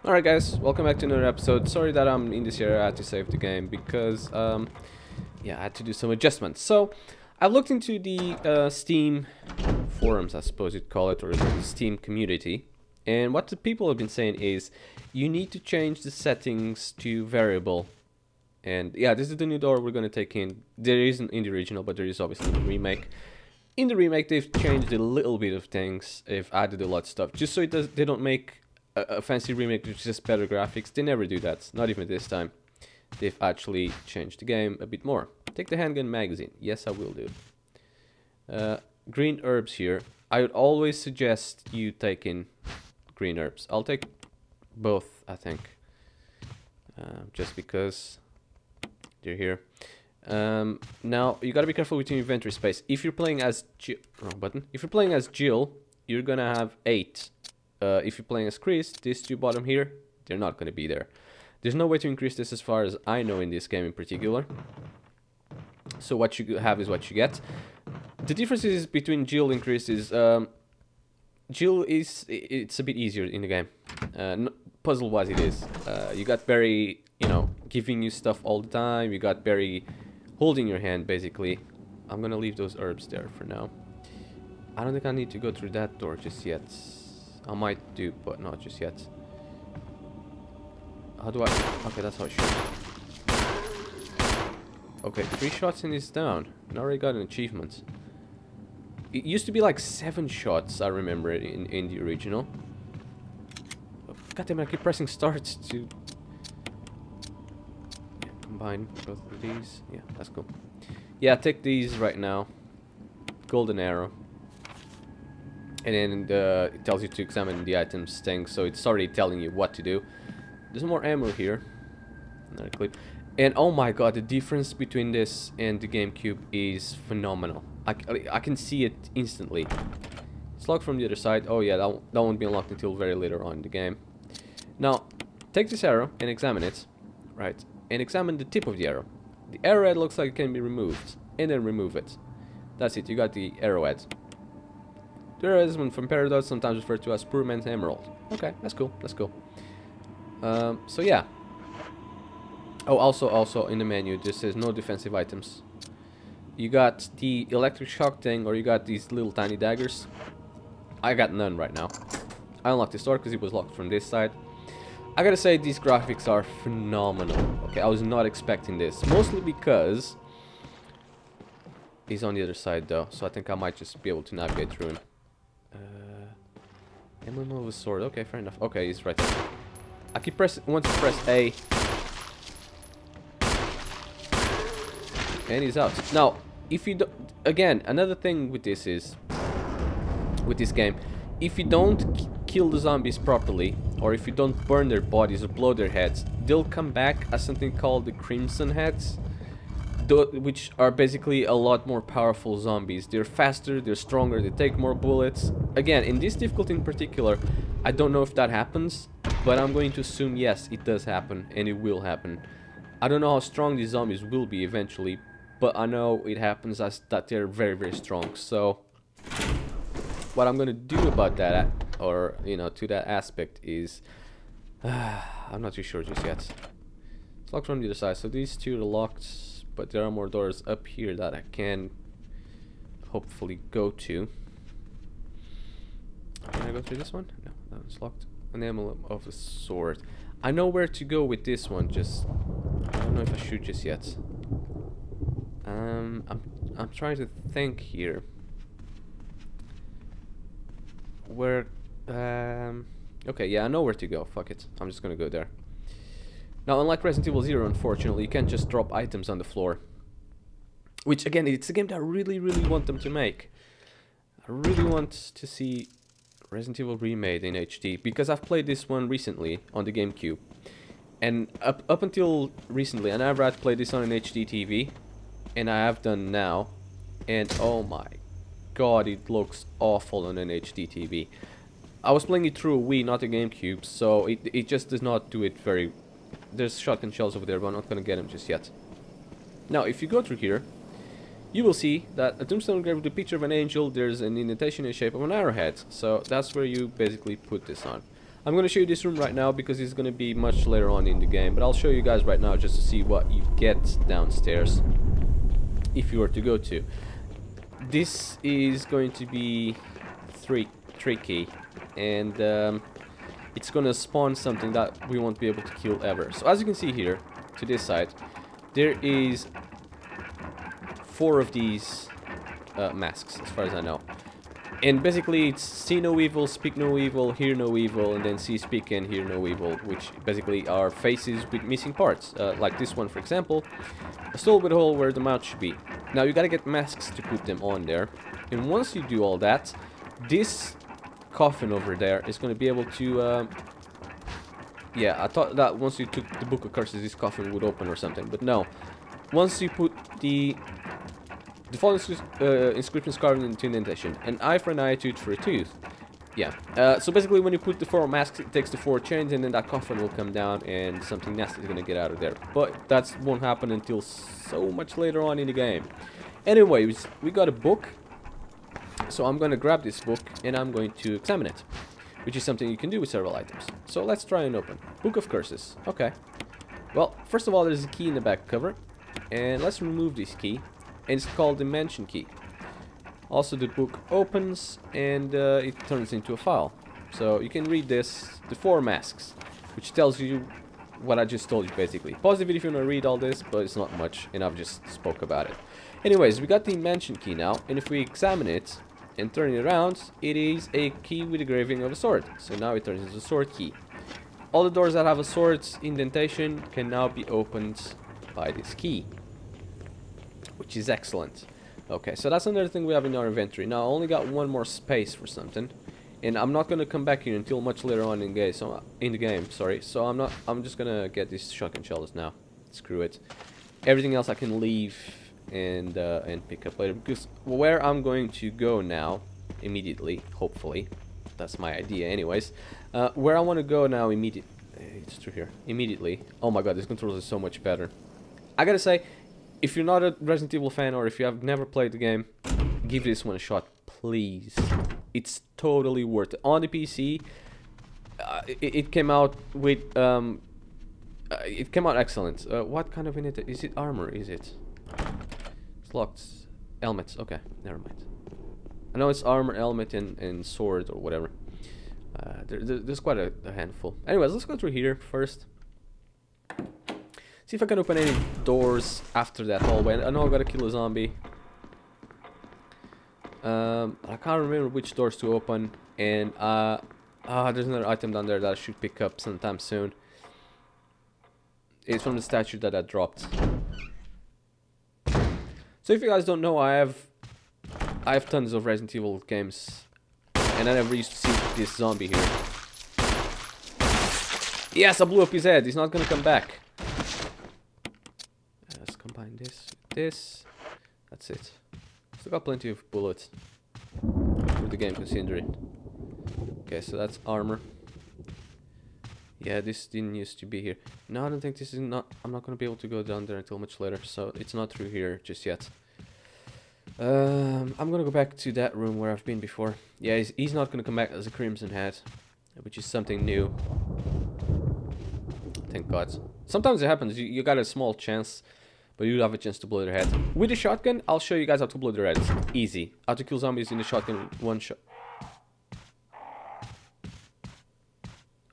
Alright guys, welcome back to another episode. Sorry that I'm in this area, I had to save the game because, yeah, I had to do some adjustments. So, I've looked into the Steam forums, I suppose you'd call it, or the Steam community. And what the people have been saying is, you need to change the settings to variable. And yeah, this is the new door we're going to take in. There isn't in the original, but there is obviously in the remake. In the remake, they've changed a little bit of things. They've added a lot of stuff, just so they don't make a fancy remake with just better graphics. They never do that, not even this time. They've actually changed the game a bit more. Take the handgun magazine. Yes, I will do. Green herbs here. I would always suggest you take in green herbs. I'll take both, I think. Just because they're here. Now, you gotta be careful with your inventory space. If you're playing as wrong button. If you're playing as Jill, you're gonna have 8. If you're playing as Chris, these two bottom here, they're not going to be there. There's no way to increase this as far as I know in this game in particular. So what you have is what you get. The difference is between Jill and Chris is, Jill is, it's a bit easier in the game. Puzzle-wise it is. You got Barry, you know, giving you stuff all the time. You got Barry holding your hand, basically. I'm going to leave those herbs there for now. I don't think I need to go through that door just yet. I might do, but not just yet. How do I... Okay, that's how it should. Okay, 3 shots and he's down. Now I already got an achievement. It used to be like 7 shots, I remember, in the original. Oh, God damn it, I keep pressing start to... Yeah, combine both of these. Yeah, that's cool. Yeah, take these right now. Golden arrow. And then it tells you to examine the items thing, so it's already telling you what to do. There's more ammo here. Another clip. And oh my god, the difference between this and the GameCube is phenomenal. I can see it instantly. It's locked from the other side. Oh yeah, that won't be unlocked until very later on in the game. Now, take this arrow and examine it. Right. And examine the tip of the arrow. The arrowhead looks like it can be removed. And then remove it. That's it, you got the arrowhead. There is one from Paradox, sometimes referred to as Poor Man's Emerald. Okay, that's cool, that's cool. So yeah. Oh, also in the menu, this says no defensive items. You got the electric shock thing, or you got these little tiny daggers. I got none right now. I unlocked this door because it was locked from this side. I gotta say, these graphics are phenomenal. Okay, I was not expecting this. Mostly because he's on the other side though, so I think I might just be able to navigate through him. Emblem of a sword. Okay, fair enough. Okay, he's right there. I keep pressing. Want to press A, and he's out. Now, if you don't, again, another thing with this is, with this game, if you don't kill the zombies properly, or if you don't burn their bodies or blow their heads, they'll come back as something called the Crimson Heads, which are basically a lot more powerful zombies. They're faster, they're stronger, they take more bullets. Again, in this difficulty in particular, I don't know if that happens, but I'm going to assume yes, it does happen, and it will happen. I don't know how strong these zombies will be eventually, but I know it happens as that they're very, very strong. So, what I'm going to do about that, or, you know, to that aspect is, I'm not too sure just yet. It's locked from the other side, so these two are locked. But there are more doors up here that I can hopefully go to. Can I go through this one? No, that one's locked. An emblem of a sword. I know where to go with this one, just I don't know if I should just yet. I'm trying to think here. Where okay, yeah, I know where to go. Fuck it. I'm just gonna go there. Now, unlike Resident Evil 0, unfortunately, you can't just drop items on the floor. Which, again, it's a game that I really, really want them to make. I really want to see Resident Evil remade in HD, because I've played this one recently on the GameCube. And up until recently, I never had played this on an HD TV, and I have done now. And, oh my god, it looks awful on an HD TV. I was playing it through a Wii, not a GameCube, so it just does not do it very... There's shotgun shells over there, but I'm not gonna get them just yet. Now, if you go through here, you will see that a tombstone engraved with a picture of an angel, there's an indentation in the shape of an arrowhead. So that's where you basically put this on. I'm going to show you this room right now because it's going to be much later on in the game, but I'll show you guys right now just to see what you get downstairs if you were to go to. This is going to be tricky, and it's going to spawn something that we won't be able to kill ever. So as you can see here, to this side, there is 4 of these masks, as far as I know. And basically it's see no evil, speak no evil, hear no evil, and then see, speak, and hear no evil, which basically are faces with missing parts. Like this one, for example, a stole with a hole where the mouth should be. Now you gotta get masks to put them on there. And once you do all that, this coffin over there is going to be able to... yeah, I thought that once you took the Book of Curses, this coffin would open or something, but no. Once you put the following inscriptions carved into indentation: an eye for an eye, a tooth for a tooth. Yeah. So basically, when you put the 4 masks, it takes the 4 chains, and then that coffin will come down, and something nasty is gonna get out of there. But that won't happen until so much later on in the game. Anyways, we got a book, so I'm gonna grab this book and I'm going to examine it, which is something you can do with several items. So let's try and open. Book of Curses. Okay. Well, first of all, there's a key in the back cover, and let's remove this key. And it's called the Mansion Key. Also, the book opens and it turns into a file. So you can read this, the 4 masks, which tells you what I just told you basically. Pause the video if you want to read all this, but it's not much, and I've just spoke about it. Anyways, we got the Mansion Key now, and if we examine it and turn it around, it is a key with a engraving of a sword. So now it turns into a sword key. All the doors that have a sword's indentation can now be opened by this key, which is excellent. Okay, so that's another thing we have in our inventory. Now I only got 1 more space for something, and I'm not gonna come back here until much later on in the game. Sorry. So I'm just gonna get these shotgun shells now. Screw it. Everything else I can leave and pick up later, because where I'm going to go now immediately, hopefully, that's my idea. Anyways, where I want to go now immediately. It's through here. Immediately. Oh my god, this controls is so much better. I gotta say, if you're not a Resident Evil fan, or if you have never played the game, give this one a shot, please. It's totally worth it. On the PC, it came out with... it came out excellent. What kind of unit? Is it armor? Is it? It's locked. Helmets. Okay, never mind. I know it's armor, helmet, and sword, or whatever. There's quite a handful. Anyways, let's go through here first. See if I can open any doors after that hallway. I know I gotta kill a zombie. I can't remember which doors to open. And there's another item down there that I should pick up sometime soon. It's from the statue that I dropped. So if you guys don't know, I have tons of Resident Evil games, and I never used to see this zombie here. Yes, I blew up his head. He's not gonna come back. Let's combine this with this. That's it. Still got plenty of bullets for the game considering. Okay, so that's armor. Yeah, this didn't used to be here. No, I don't think this is not... I'm not gonna be able to go down there until much later, so it's not through here just yet. I'm gonna go back to that room where I've been before. Yeah, he's not gonna come back as a Crimson Head, which is something new. Thank God. Sometimes it happens, you got a small chance, but you have a chance to blow their head. With the shotgun, I'll show you guys how to blow their heads. Easy. How to kill zombies in the shotgun, one shot.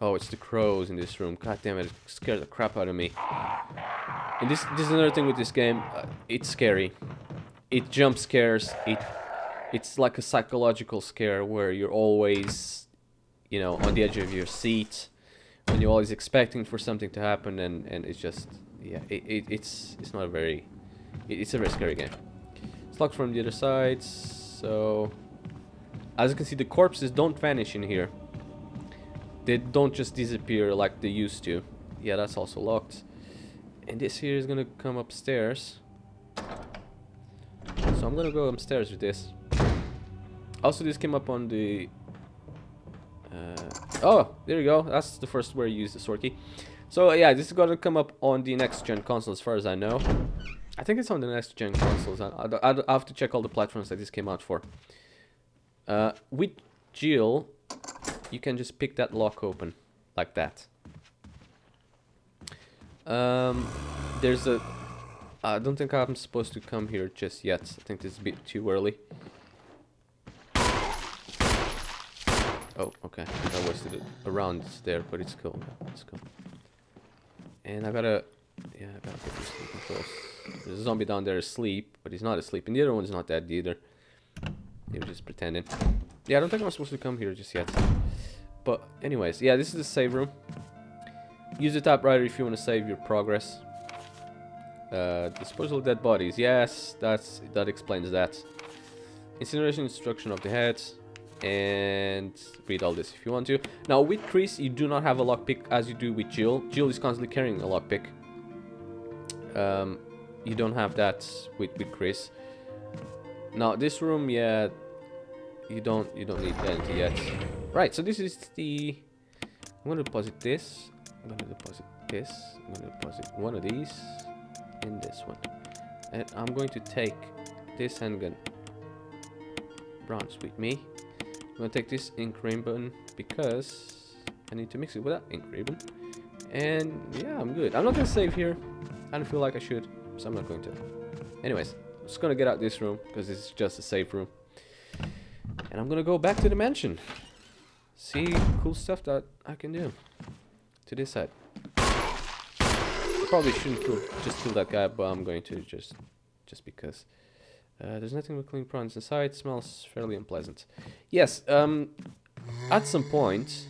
Oh, it's the crows in this room. God damn it, it scared the crap out of me. And this is another thing with this game. It's scary. It jump scares. It's like a psychological scare where you're always, you know, on the edge of your seat, when you're always expecting for something to happen, and it's just, yeah, it's not a very, it's a very scary game. It's locked from the other side, so as you can see, the corpses don't vanish in here. They don't just disappear like they used to. Yeah, that's also locked. And this here is gonna come upstairs. So I'm gonna go upstairs with this. Also, this came up on the... oh, there you go. That's the first where you use the sword key. So yeah, this is gonna come up on the next gen console as far as I know. I think it's on the next gen consoles. I have to check all the platforms that this came out for. With Jill, you can just pick that lock open. like that. There's a... I don't think I'm supposed to come here just yet. I think this is a bit too early. Oh, okay. I wasted it around there, but it's cool. It's cool. And I gotta... Yeah, I gotta get these sleeping close. There's a zombie down there asleep, but he's not asleep. And the other one's not dead either. He was just pretending. Yeah, I don't think I'm supposed to come here just yet. But anyways, yeah, this is the save room. Use the typewriter if you want to save your progress. Disposal of dead bodies. Yes, that explains that. Incineration instruction of the head. And read all this if you want to. Now with Chris you do not have a lockpick as you do with Jill. Jill is constantly carrying a lockpick. You don't have that with Chris. Now this room, yeah, you don't need that yet. Right, so this is the... I'm gonna deposit this. I'm gonna deposit this. I'm gonna deposit one of these and this one. And I'm going to take this handgun bronze with me. I'm gonna take this ink ribbon because I need to mix it with that ink ribbon. And yeah, I'm good. I'm not gonna save here. I don't feel like I should, so I'm not going to. Anyways, I'm just gonna get out this room because it's just a safe room. And I'm gonna go back to the mansion. See cool stuff that I can do. To this side. I probably shouldn't just kill that guy, but I'm going to just because. There's nothing but clean prawns inside. Smells fairly unpleasant. Yes, at some point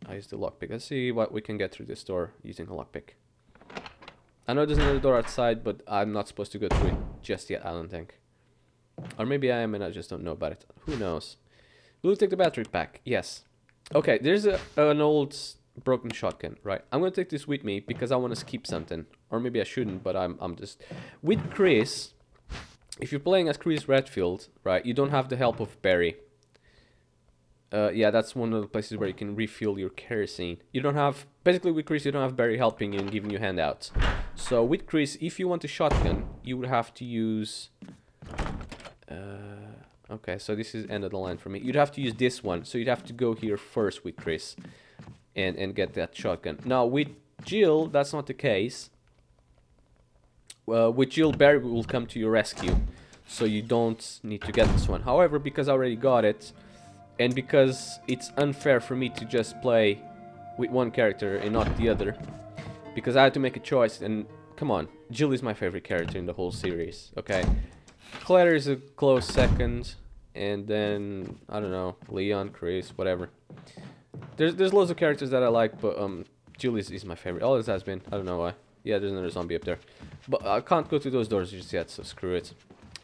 I use the lockpick. Let's see what we can get through this door using a lockpick. I know there's another door outside, but I'm not supposed to go through it just yet, I don't think. Or maybe I am and I just don't know about it. Who knows? Will you take the battery pack? Yes. Okay, there's an old broken shotgun, right? I'm gonna take this with me because I want to skip something. Or maybe I shouldn't, but I'm just... With Chris... If you're playing as Chris Redfield, right, you don't have the help of Barry. Yeah, that's one of the places where you can refill your kerosene. You don't have... Basically, with Chris, you don't have Barry helping you and giving you handouts. So, with Chris, if you want a shotgun, you would have to use... okay, so this is end of the line for me. You'd have to use this one. So, you'd have to go here first with Chris and get that shotgun. Now, with Jill, that's not the case. With Jill, Barry will come to your rescue, so you don't need to get this one. However, because I already got it, and because it's unfair for me to just play with one character and not the other, because I had to make a choice, and come on, Jill is my favorite character in the whole series, okay? Claire is a close second, and then, I don't know, Leon, Chris, whatever. There's loads of characters that I like, but Jill is my favorite. Always has been, I don't know why. Yeah, there's another zombie up there. But I can't go through those doors just yet, so screw it.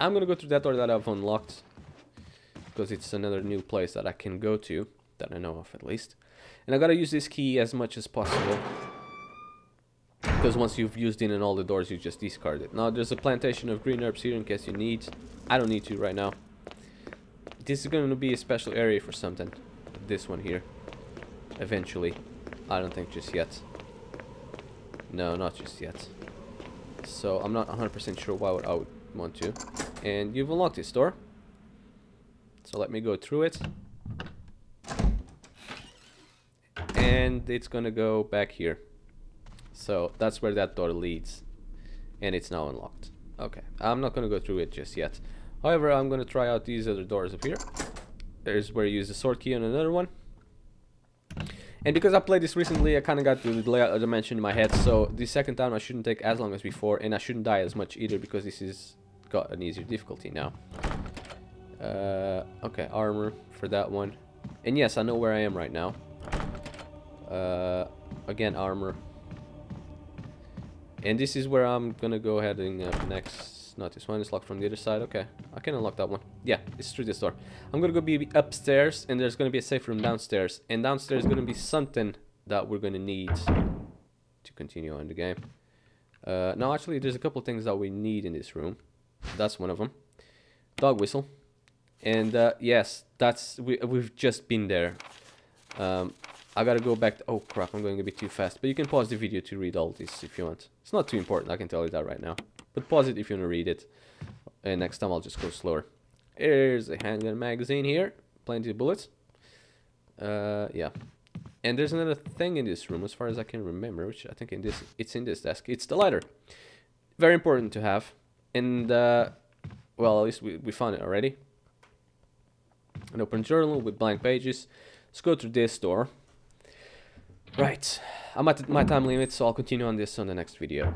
I'm gonna go through that door that I've unlocked. Because it's another new place that I can go to. That I know of, at least. And I gotta use this key as much as possible. Because once you've used in all the doors, you just discard it. Now, there's a plantation of green herbs here in case you need. I don't need to right now. This is gonna be a special area for something. This one here. Eventually. I don't think just yet. No, not just yet. So I'm not 100% sure why I would want to. And you've unlocked this door. So let me go through it. And it's gonna go back here. So that's where that door leads. And it's now unlocked. Okay, I'm not gonna go through it just yet. However, I'm gonna try out these other doors up here. There's where you use the sword key on another one. And because I played this recently, I kind of got the layout of the dimension in my head, so the second time I shouldn't take as long as before, and I shouldn't die as much either, because this is got an easier difficulty now. Okay, armor for that one. And yes, I know where I am right now. Again, armor. And this is where I'm gonna go ahead and next. Not this one, it's locked from the other side. Okay, I can unlock that one. Yeah, it's through this door. I'm gonna go be upstairs, and there's gonna be a safe room downstairs. And downstairs is gonna be something that we're gonna need to continue on the game. No, actually, there's a couple things that we need in this room. That's one of them. Dog whistle. And yes, we've just been there. I gotta go back. Oh crap, I'm going a bit too fast. But you can pause the video to read all this if you want. It's not too important, I can tell you that right now. But pause it if you want to read it. And next time I'll just go slower. Here's a handgun magazine here. Plenty of bullets. Yeah. And there's another thing in this room, as far as I can remember, which I think it's in this desk. It's the lighter. Very important to have. And, well, at least we found it already. An open journal with blank pages. Let's go to this door. Right. I'm at my time limit, so I'll continue on this on the next video.